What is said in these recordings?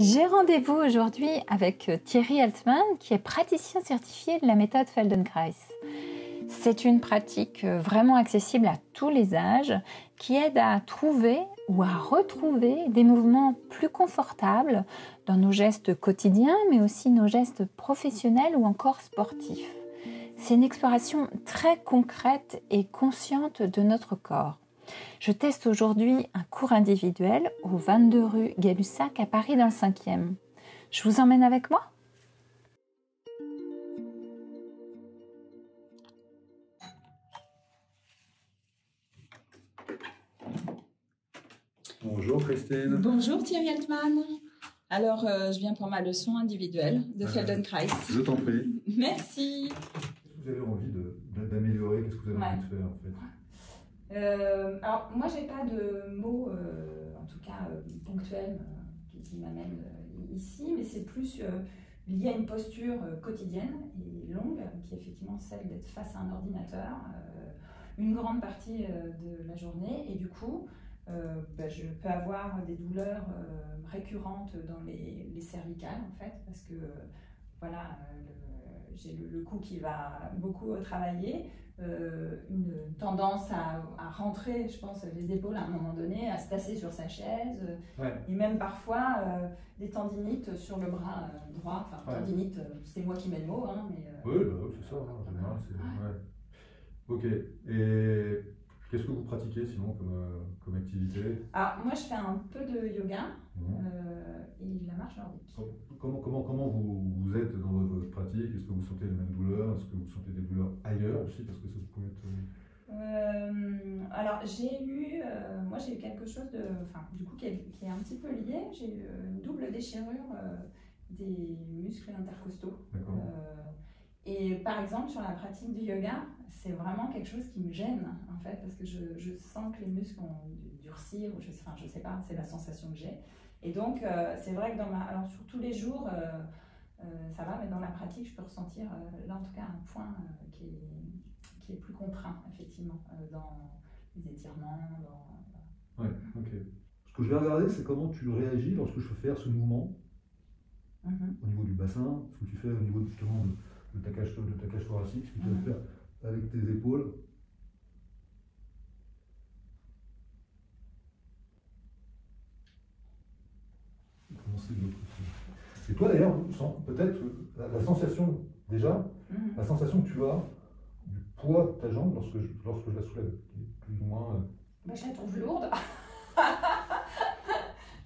J'ai rendez-vous aujourd'hui avec Thierry Altman, qui est praticien certifié de la méthode Feldenkrais. C'est une pratique vraiment accessible à tous les âges, qui aide à trouver ou à retrouver des mouvements plus confortables dans nos gestes quotidiens, mais aussi nos gestes professionnels ou encore sportifs. C'est une exploration très concrète et consciente de notre corps. Je teste aujourd'hui un cours individuel au 22 rue Gay-Lussac à Paris dans le 5e. Je vous emmène avec moi ? Bonjour Christine. Bonjour Thierry Altman. Alors, je viens pour ma leçon individuelle de Feldenkrais. Je t'en prie. Merci. Vous avez envie d'améliorer, qu'est-ce que vous avez envie de faire en fait? Alors, moi, j'ai pas de mots, en tout cas ponctuels, qui m'amènent ici, mais c'est plus lié à une posture quotidienne et longue, qui est effectivement celle d'être face à un ordinateur une grande partie de la journée. Et du coup, je peux avoir des douleurs récurrentes dans les cervicales, en fait, parce que voilà, j'ai le cou qui va beaucoup travailler, une tendance à rentrer, je pense, les épaules à un moment donné, à se tasser sur sa chaise, et même parfois des tendinites sur le bras droit. Enfin, tendinite, c'est moi qui mets le mot, hein, mais... Oui, c'est ça, en général. Ok, et qu'est-ce que vous pratiquez sinon comme activité? Alors, moi, je fais un peu de yoga et la marche nordique. Comment vous êtes dans votre pratique? Est-ce que vous sentez les mêmes douleurs? Est-ce que vous sentez des douleurs ailleurs aussi? Parce que ça peut être... Alors, moi j'ai eu quelque chose de, du coup, qui est un petit peu lié. J'ai eu une double déchirure des muscles intercostaux. Et par exemple, sur la pratique du yoga, c'est vraiment quelque chose qui me gêne, en fait, parce que je sens que les muscles ont durci, ou je sais pas, c'est la sensation que j'ai. Et donc, c'est vrai que alors sur tous les jours, ça va, mais dans la pratique, je peux ressentir, là en tout cas, un point qui est plus contraint, effectivement, dans les étirements. Ouais, ok. Ce que je vais regarder, c'est comment tu réagis lorsque je fais faire ce mouvement au niveau du bassin, ce que tu fais au niveau justement de ta cage thoracique, ce que tu vas faire avec tes épaules. Commencer de l'autre côté. Et toi d'ailleurs, peut-être la sensation déjà, la sensation que tu as du poids de ta jambe lorsque je la soulève, plus ou moins. Je la trouve lourde.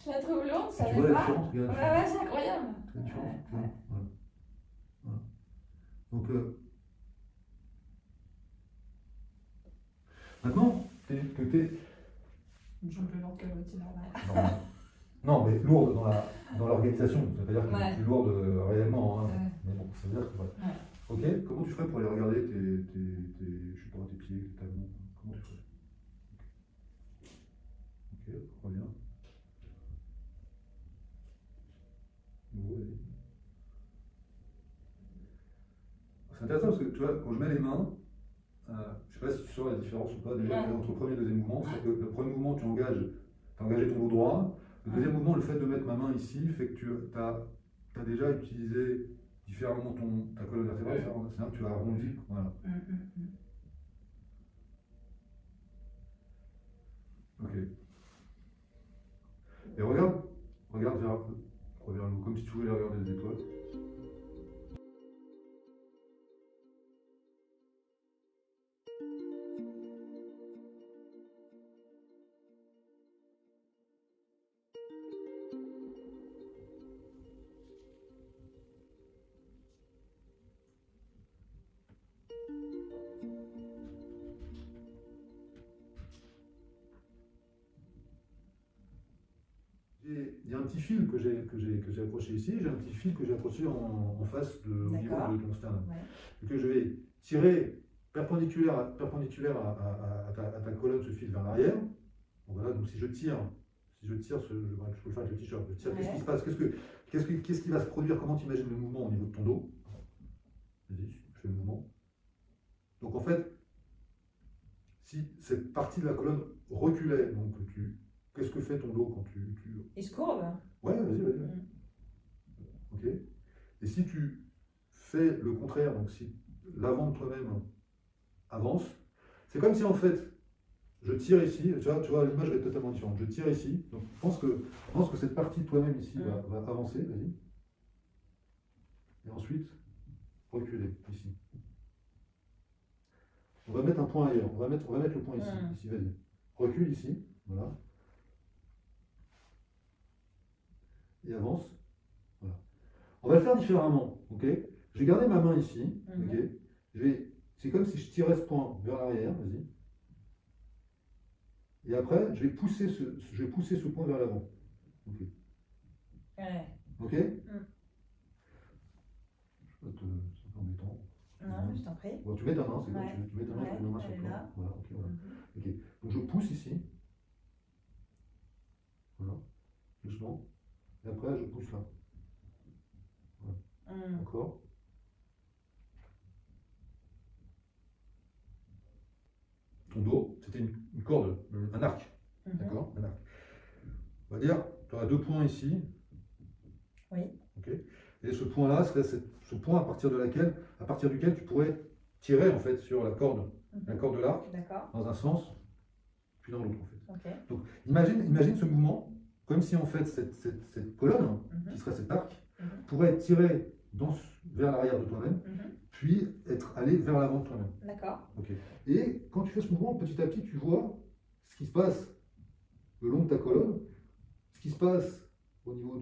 Je la trouve lourde, ça tu va vois la pas. différence, Ouais, c'est incroyable. C'est la différence. Voilà. Donc maintenant que t'es une jambe plus lourde que l'autre, c'est normal. Non, mais lourde dans l'organisation, c'est-à-dire que c'est plus lourde réellement. Hein. Mais bon, ça veut dire que voilà. Ok, comment tu ferais pour aller regarder tes pieds, tes talons? Comment tu ferais? Ok, reviens. C'est intéressant parce que tu vois, quand je mets les mains, je ne sais pas si tu sens la différence ou pas déjà entre le premier et le deuxième mouvement. C'est que le premier mouvement, tu as engagé ton dos droit. Le deuxième mouvement, le fait de mettre ma main ici fait que tu as déjà utilisé différemment ta colonne vertébrale, c'est-à-dire que tu as arrondi. Voilà. Ok. Et regarde vers le haut, comme si tu voulais regarder les étoiles. Il y a un petit fil que j'ai accroché ici, j'ai un petit fil que j'ai accroché en face au niveau de ton sternum. Et que je vais tirer perpendiculaire à ta colonne, ce fil vers l'arrière. Donc voilà, donc si je tire, je peux le faire avec le t-shirt, je tire, qu'est-ce qui se passe? Qu'est-ce qui va se produire? Comment tu imagines le mouvement au niveau de ton dos? Vas-y, je fais le mouvement. Donc en fait, si cette partie de la colonne reculait, donc qu'est-ce que fait ton dos quand tu... Il se courbe? Ouais, vas-y. Et si tu fais le contraire, donc si l'avant de toi-même avance, c'est comme si en fait, je tire ici, tu vois l'image est totalement différente. Je tire ici, donc pense que cette partie de toi-même ici va avancer, vas-y. Et ensuite, reculer ici. On va mettre un point ailleurs, on va mettre le point ici, ici, vas-y. Recule ici, voilà. Et avance, voilà. On va le faire différemment, ok? Je vais garder ma main ici, ok? C'est comme si je tirais ce point vers l'arrière, vas-y. Et après, je vais pousser ce point vers l'avant. Ok. Ouais. Ok. C'est un peu embêtant. Non, je t'en prie. Bon, tu mets ta main, c'est bon. Tu mets ta main, main sur le point. Voilà, ok, voilà. Ok. Donc je pousse ici. Voilà. Doucement. Et après, je pousse là. Voilà. Encore. Ton dos, c'était une corde, un arc. D'accord? Un arc. On va dire, tu auras 2 points ici. Oui. Ok. Et ce point-là serait ce point à partir duquel tu pourrais tirer en fait sur la corde de l'arc, dans un sens, puis dans l'autre en fait. Donc imagine ce mouvement comme si en fait cette colonne, qui serait cet arc, pourrait être tirée vers l'arrière de toi-même, puis aller vers l'avant de toi-même. D'accord. Okay. Et quand tu fais ce mouvement, petit à petit, tu vois ce qui se passe le long de ta colonne, ce qui se passe au niveau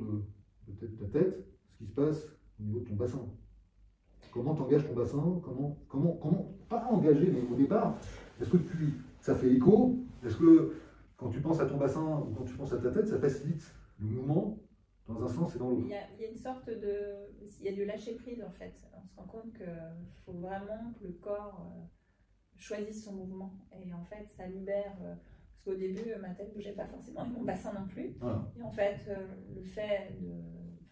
de ta tête, ce qui se passe au niveau de ton bassin. Comment tu engages ton bassin, comment pas engager, mais au départ, est-ce que ça fait écho? Est-ce que quand tu penses à ton bassin ou quand tu penses à ta tête, ça facilite le mouvement dans un sens et dans l'autre? Il y a une sorte il y a du lâcher prise en fait. On se rend compte qu'il faut vraiment que le corps choisisse son mouvement. Et en fait, ça libère. Parce qu'au début, ma tête ne bougeait pas forcément et mon bassin non plus. Voilà. Et en fait, le fait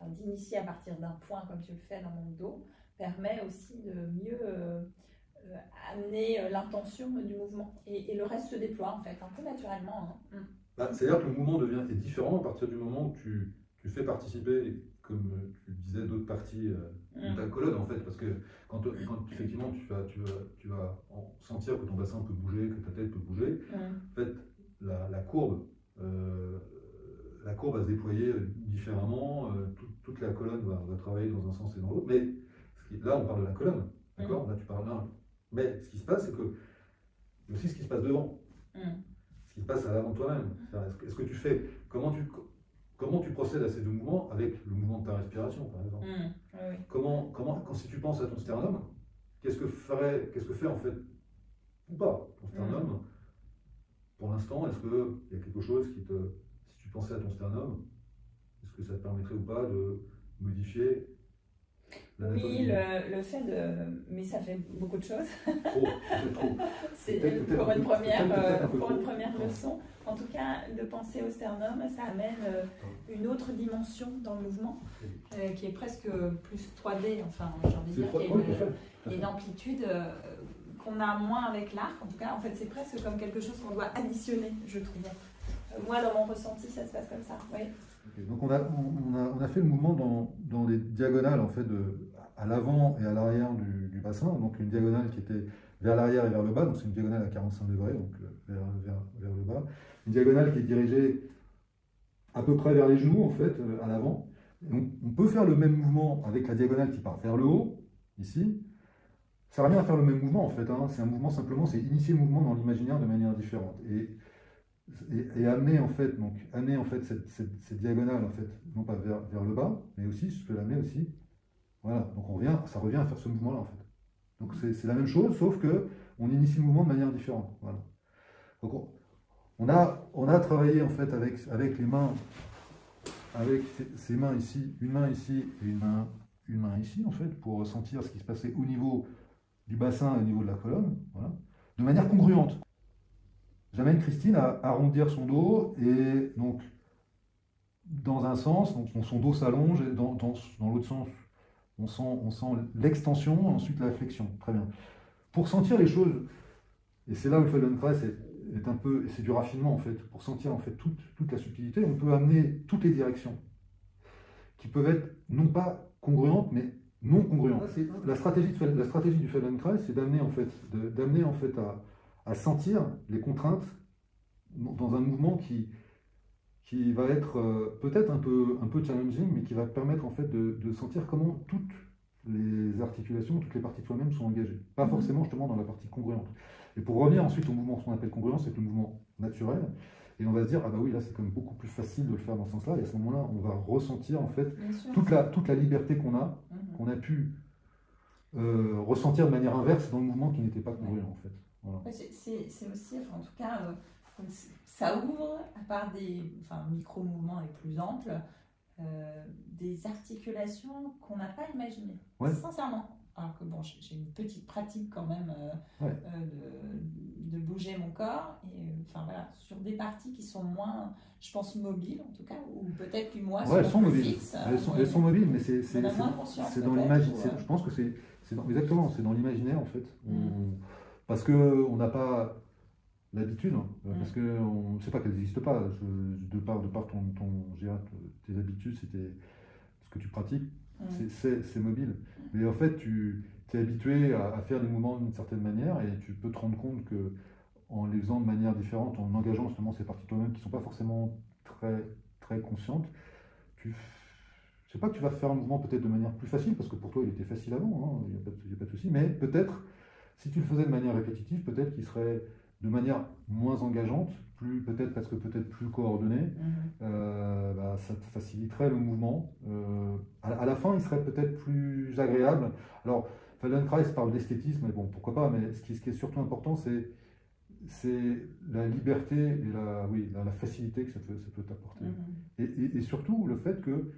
d'initier à partir d'un point comme tu le fais dans mon dos permet aussi de mieux amener l'intention du mouvement. Et le reste se déploie en fait, un peu naturellement. C'est-à-dire que le mouvement est différent à partir du moment où tu fais participer, comme tu disais, d'autres parties de ta colonne en fait, parce que quand effectivement tu vas sentir que ton bassin peut bouger, que ta tête peut bouger, en fait la courbe va se déployer différemment, toute la colonne va travailler dans un sens et dans l'autre, mais là on parle de la colonne, d'accord? Là tu parles d'un. Mais ce qui se passe, c'est que il y a aussi ce qui se passe devant, ce qui se passe à l'avant de toi-même. Est-ce que tu fais, comment tu procèdes à ces deux mouvements avec le mouvement de ta respiration, par exemple? Quand si tu penses à ton sternum, qu'est-ce que fait en fait, ou pas, ton sternum? Pour l'instant, est-ce qu'il y a quelque chose si tu pensais à ton sternum, est-ce que ça te permettrait ou pas de modifier l'anatomie? Oui, le fait mais ça fait beaucoup de choses. Trop. C'est pour une première leçon. En tout cas, de penser au sternum, ça amène une autre dimension dans le mouvement, qui est presque plus 3D, enfin, j'ai envie de dire, et d'amplitude qu'on a moins avec l'arc. En tout cas, en fait, c'est presque comme quelque chose qu'on doit additionner, je trouve. Moi, dans mon ressenti, ça se passe comme ça. Oui. Okay, donc on a fait le mouvement dans les diagonales en fait à l'avant et à l'arrière du bassin, donc une diagonale qui était vers l'arrière et vers le bas, donc c'est une diagonale à 45 degrés, donc vers le bas, une diagonale qui est dirigée à peu près vers les genoux en fait, à l'avant. On peut faire le même mouvement avec la diagonale qui part vers le haut, ici. Ça revient à faire le même mouvement en fait, hein. C'est un mouvement simplement, c'est initier le mouvement dans l'imaginaire de manière différente. Et amener en fait cette diagonale en fait, non pas vers le bas, mais aussi, je peux l'amener aussi, voilà, donc ça revient à faire ce mouvement là en fait. Donc c'est la même chose, sauf que on initie le mouvement de manière différente, voilà. Donc on a travaillé en fait avec les mains, avec ces mains ici, une main ici et une main ici en fait, pour ressentir ce qui se passait au niveau du bassin et au niveau de la colonne, voilà, de manière congruente. J'amène Christine à arrondir son dos et donc dans un sens, donc son dos s'allonge et dans l'autre sens, on sent l'extension, ensuite la flexion. Très bien. Pour sentir les choses, et c'est là où le Feldenkrais est un peu, c'est du raffinement en fait, pour sentir en fait toute la subtilité, on peut amener toutes les directions qui peuvent être non pas congruentes mais non congruent. La stratégie du Feldenkrais, c'est d'amener en fait, à sentir les contraintes dans un mouvement qui va être peut-être un peu challenging, mais qui va permettre en fait de sentir comment toutes les articulations, toutes les parties de soi-même sont engagées. Pas forcément justement dans la partie congruente. Et pour revenir ensuite au mouvement, ce qu'on appelle congruent, c'est le mouvement naturel. Et on va se dire, ah bah oui, là c'est quand même beaucoup plus facile de le faire dans ce sens-là. Et à ce moment-là, on va ressentir en fait toute la liberté qu'on a pu ressentir de manière inverse dans le mouvement qui n'était pas congruent en fait. Voilà. C'est aussi, enfin, en tout cas, ça ouvre, à part des micro-mouvements et plus amples, des articulations qu'on n'a pas imaginées, sincèrement. Alors que bon, j'ai une petite pratique quand même de bouger mon corps, et enfin voilà, sur des parties qui sont moins, je pense, mobiles en tout cas, ou peut-être plus moins elles sont mobiles. Fixes, elles sont mobiles, mais c'est dans l'imaginaire. Je pense que exactement, c'est dans l'imaginaire en fait. Parce qu'on n'a pas l'habitude, parce que on ne sait pas qu'elles n'existent pas. De par tes habitudes, c'était ce que tu pratiques, c'est mobile. Mais en fait, tu es habitué à faire des mouvements d'une certaine manière, et tu peux te rendre compte que en les faisant de manière différente, en engageant justement ces parties de toi-même qui ne sont pas forcément très, très conscientes, c'est pas que tu vas faire un mouvement peut-être de manière plus facile, parce que pour toi il était facile avant, il n'y a pas de souci, mais peut-être, si tu le faisais de manière répétitive, peut-être qu'il serait de manière moins engageante, peut-être parce que peut-être plus coordonnée, ça te faciliterait le mouvement. À la fin, il serait peut-être plus agréable. Alors, Feldenkrais parle d'esthétisme, mais bon, pourquoi pas, mais ce qui est surtout important, c'est la liberté et la facilité que ça peut t'apporter. Et surtout le fait que,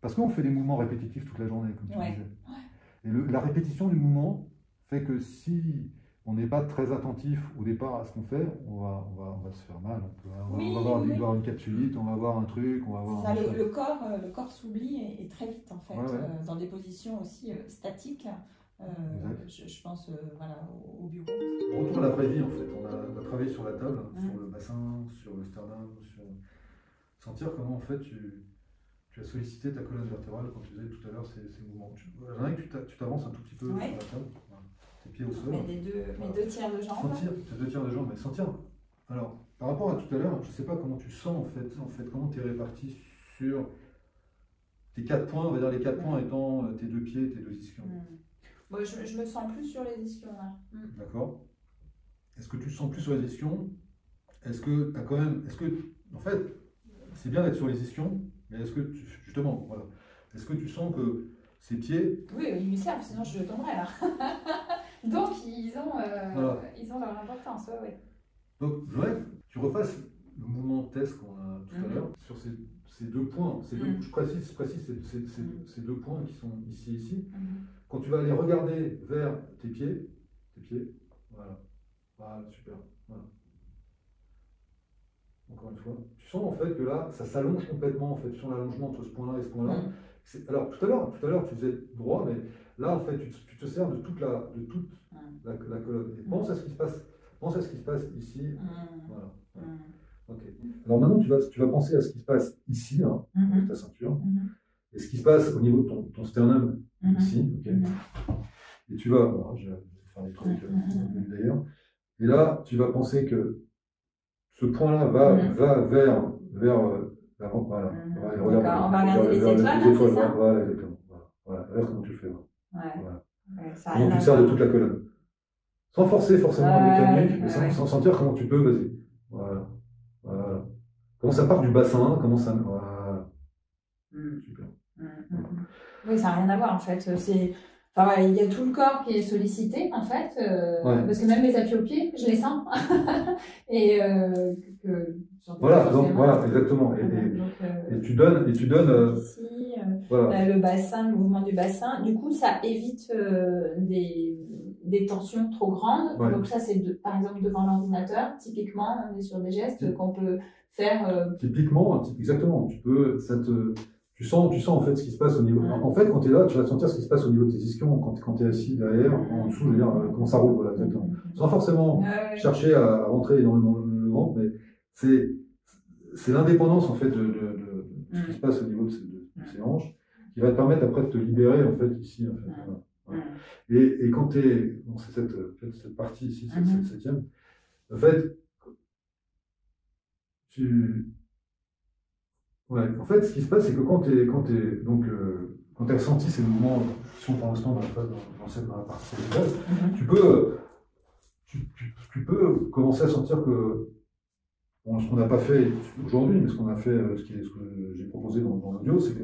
parce qu'on fait des mouvements répétitifs toute la journée, comme tu disais, et la répétition du mouvement fait que si on n'est pas très attentif au départ à ce qu'on fait, on va se faire mal. On va avoir une capsulite, on va avoir un truc, on va avoir ça, le corps s'oublie et très vite en fait, dans des positions aussi statiques. Je pense au bureau. On retourne à la vraie vie en fait. On a travaillé sur la table, sur le bassin, sur le sternum, sur sentir comment en fait tu as sollicité ta colonne vertébrale quand tu faisais tout à l'heure ces mouvements. J'aimerais que tu t'avances un tout petit peu sur la table. Tes pieds au sol. Mes deux tiers de jambes. Sentir tes 2 tiers de jambes, mais sentir. Alors, par rapport à tout à l'heure, je ne sais pas comment tu sens en fait comment tu es réparti sur tes 4 points, on va dire les 4 points étant tes 2 pieds, tes 2 ischions. Bon, je me sens plus sur les ischions là. D'accord. Est-ce que tu te sens plus sur les ischions? Est-ce que tu as quand même. En fait, c'est bien d'être sur les ischions, mais est-ce que justement, voilà. Est-ce que tu sens que ces pieds. Oui, ils lui servent, sinon je tomberais là. Donc, ils ont leur importance, Donc, je voudrais que tu refasses le mouvement test qu'on a tout à l'heure sur ces 2 points. Je précise ces 2 points qui sont ici et ici. Quand tu vas aller regarder vers tes pieds, voilà. Voilà, super. Voilà. Encore une fois. Tu sens en fait que là, ça s'allonge complètement. En fait, tu sens l'allongement entre ce point-là et ce point-là. Alors, tout à l'heure, tu faisais droit, mais là, en fait, tu te sers de toute la colonne. Et pense à ce qui se passe ici. Voilà. Ok. Alors maintenant, tu vas penser à ce qui se passe ici, avec ta ceinture, et ce qui se passe au niveau de ton sternum, ici. Okay. Et tu vas, je vais faire les trucs d'ailleurs. Et là, tu vas penser que ce point-là va vers l'avant. Voilà. On va regarder les étoiles, c'est ça? Voilà, exactement. Voilà. Regarde comment tu le fais. Voilà. Comment tu sers de toute la colonne. Sans forcer forcément la mécanique, mais sans sentir comment tu peux, vas-y. Voilà. Comment ça part du bassin, comment ça. Voilà. Super. Oui, ça n'a rien à voir en fait. Il y a tout le corps qui est sollicité en fait, parce que même les appuis aux pieds, je les sens. Et voilà, exactement. Et tu donnes. Ici, le bassin, le mouvement du bassin. Du coup, ça évite des tensions trop grandes. Donc ça, c'est par exemple devant l'ordinateur. Typiquement, on est sur des gestes qu'on peut faire. Typiquement, exactement. Tu sens en fait ce qui se passe au niveau. En fait, quand tu es là, tu vas sentir ce qui se passe au niveau de tes ischions quand tu es assis derrière, en dessous, je veux dire, comment ça roule, voilà, exactement. Sans forcément chercher à rentrer énormément le ventre, mais c'est l'indépendance en fait de ce qui se passe au niveau de ces hanches qui va te permettre après de te libérer en fait ici. En fait, voilà. Et quand tu es, bon, c'est cette partie ici, cette septième, en fait, en fait, ce qui se passe, c'est que quand tu as ressenti ces mouvements qui sont pour l'instant dans la partie cérébrale, tu peux commencer à sentir que bon, ce qu'on n'a pas fait aujourd'hui, mais ce qu'on a fait, ce que j'ai proposé dans l'audio, c'est que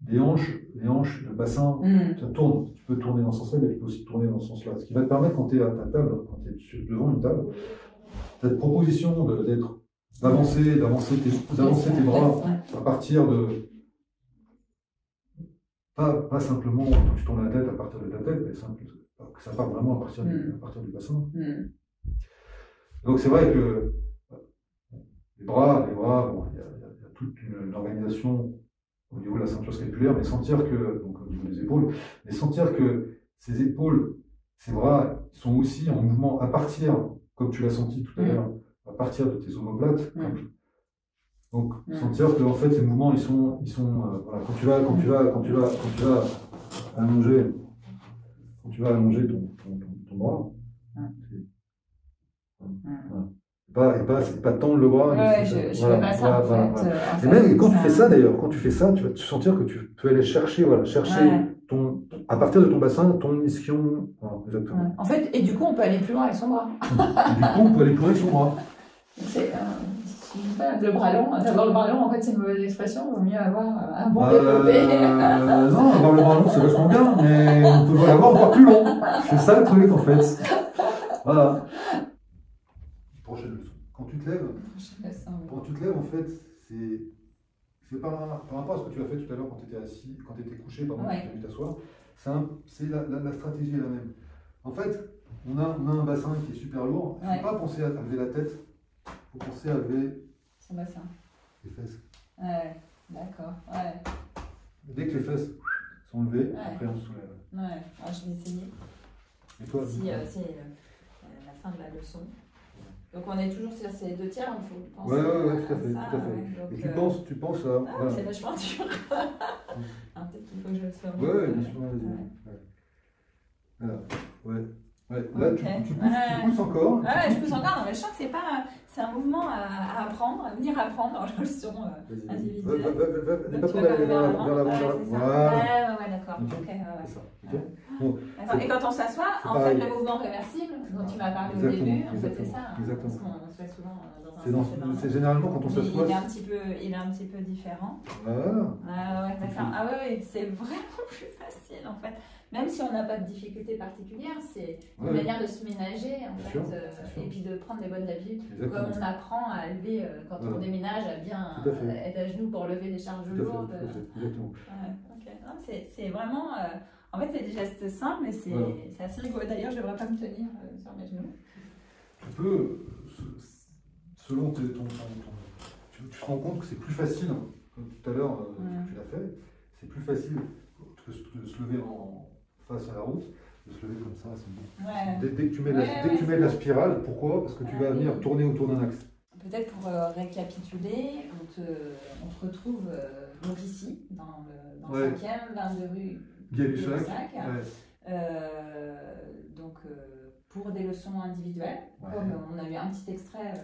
les hanches, le bassin, ça tourne. Tu peux tourner dans ce sens-là, mais tu peux aussi tourner dans ce sens-là. Ce qui va te permettre, quand tu es à ta table, quand tu es devant une table, cette proposition d'avancer tes bras à partir de. Pas simplement quand tu tournes la tête à partir de ta tête, mais que ça part vraiment à partir du bassin. Donc c'est vrai que les bras, bon, il y a toute une organisation au niveau de la ceinture scapulaire, mais sentir que, donc au niveau des épaules, mais sentir que ces épaules, ces bras sont aussi en mouvement à partir, comme tu l'as senti tout à l'heure, à partir de tes omoplates. Donc sentir que en fait ces mouvements ils sont voilà, quand tu vas allonger ton bras, et pas tendre le bras. Je fais pas ça en fait. Et même quand tu fais ça d'ailleurs, quand tu fais ça, tu vas te sentir que tu peux aller chercher à partir de ton bassin, ton ischion. Exactement. En fait, et du coup on peut aller plus loin avec son bras. C'est le bras long, d'avoir le bras long, en fait c'est une mauvaise expression, il vaut mieux avoir un bon développé. Non, avoir le bras long c'est vachement bien, mais on peut l'avoir encore plus long. C'est ça le truc en fait. Voilà. Prochaine leçon. Quand tu te lèves, en fait, c'est par rapport à ce que tu as fait tout à l'heure quand tu étais assis, quand tu étais couché, pardon, quand tu as dû t'asseoir, la stratégie est la même. En fait, on a un bassin qui est super lourd, il ne faut pas penser à lever la tête. Il faut penser à lever son bassin. Les fesses. D'accord. Dès que les fesses sont levées, après on se soulève. Alors, je vais essayer. Et toi, c'est la fin de la leçon. Donc on est toujours sur ces 2 tiers, il faut penser tout à fait. Donc, et tu penses à... voilà. C'est vachement dur. Peut-être qu'il faut que je le sois. Bien sûr, vas-y. Voilà. Là, tu pousses encore. Je pousse encore. Non, mais je sens que c'est un mouvement à apprendre, à venir apprendre dans la leçon individuelle. N'aie pas peur d'aller vers l'avant. Voilà. D'accord. C'est ça. Et quand on s'assoit, en fait, le mouvement réversible dont tu m'as parlé au début, en fait, c'est ça. Exactement. Parce qu'on se fait souvent dans un c'est généralement quand on s'assoit. Il est un petit peu différent. D'accord. Oui, c'est vraiment plus facile en fait. Même si on n'a pas de difficulté particulière, c'est une manière de se ménager en fait, et puis de prendre des bonnes habitudes. Comme on apprend à lever, quand on déménage, à bien être à genoux pour lever des charges lourdes. Exactement. C'est vraiment. En fait, c'est des gestes simples, mais c'est assez rigolo. D'ailleurs, je ne devrais pas me tenir sur mes genoux. Tu peux, selon tu te rends compte que c'est plus facile, comme tout à l'heure, tu l'as fait, c'est plus facile que de se lever face à la route, de se lever comme ça, c'est bon. Dès que tu mets de la spirale, pourquoi? Parce que tu vas venir tourner autour d'un axe. Peut-être pour récapituler, on te retrouve donc ici, dans le 5e, 22 rue Gay-Lussac. Donc pour des leçons individuelles, comme on a eu un petit extrait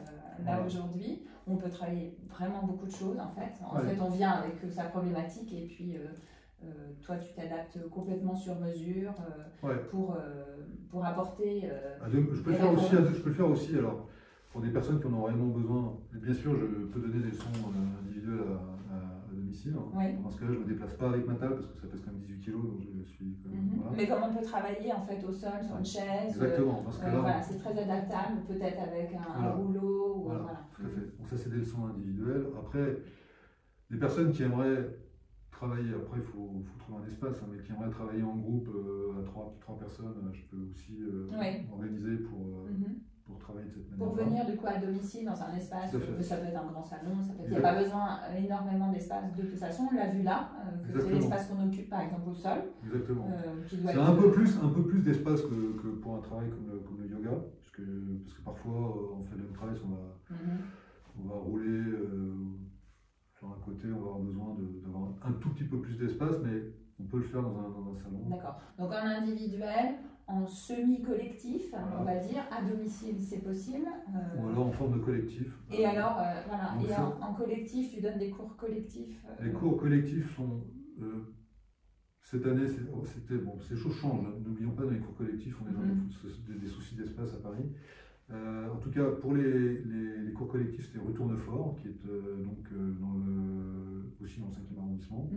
là aujourd'hui, on peut travailler vraiment beaucoup de choses en fait. En fait, on vient avec sa problématique et puis toi tu t'adaptes complètement sur mesure pour apporter. Je peux le faire aussi alors. Pour des personnes qui en ont réellement besoin, et bien sûr, je peux donner des leçons individuelles à domicile. Dans ce cas-là, je ne me déplace pas avec ma table parce que ça pèse quand même 18 kg, donc je suis quand même, voilà. Mais comme on peut travailler en fait au sol, sur une chaise, exactement, parce que là, c'est très adaptable, peut-être avec un rouleau. Voilà. Tout à fait. Donc ça, c'est des leçons individuelles. Après, les personnes qui aimeraient travailler, après il faut trouver un espace, mais qui aimeraient travailler en groupe à 3 personnes, je peux aussi organiser pour travailler de cette manière. Pour venir du coup à domicile dans un espace, ça peut être un grand salon, il n'y a pas besoin énormément d'espace de toute façon, on l'a vu là, que c'est l'espace qu'on occupe par exemple au sol. Exactement. C'est un peu plus d'espace que pour un travail comme le yoga, parce que parfois on fait le même travail, on va rouler sur un côté, on va avoir besoin d'avoir un tout petit peu plus d'espace, mais on peut le faire dans un salon. D'accord. Donc en individuel, en semi-collectif, voilà. On va dire, à domicile, c'est possible. Ou alors en forme de collectif. Et alors, voilà. Et en collectif, tu donnes des cours collectifs Les cours collectifs sont... cette année, c'était bon, ces choses changent. N'oublions pas, dans les cours collectifs, on est dans des soucis d'espace à Paris. En tout cas, pour les cours collectifs, c'était Retournefort, qui est aussi dans le 5e arrondissement.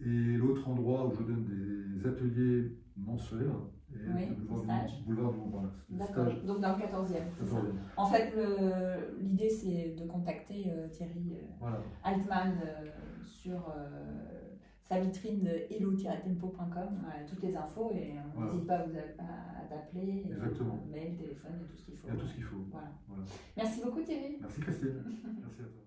Et l'autre endroit où je donne des ateliers mensuels est le boulevard du Montparnasse. D'accord, donc dans le 14e. En fait, l'idée, c'est de contacter Thierry Altman sur sa vitrine de hello-tempo.com, toutes les infos, et on n'hésite pas à t'appeler, mail, téléphone, et tout ce qu'il faut. Il y a tout ce qu'il faut. Voilà. Merci beaucoup Thierry. Merci Christine. Merci à toi.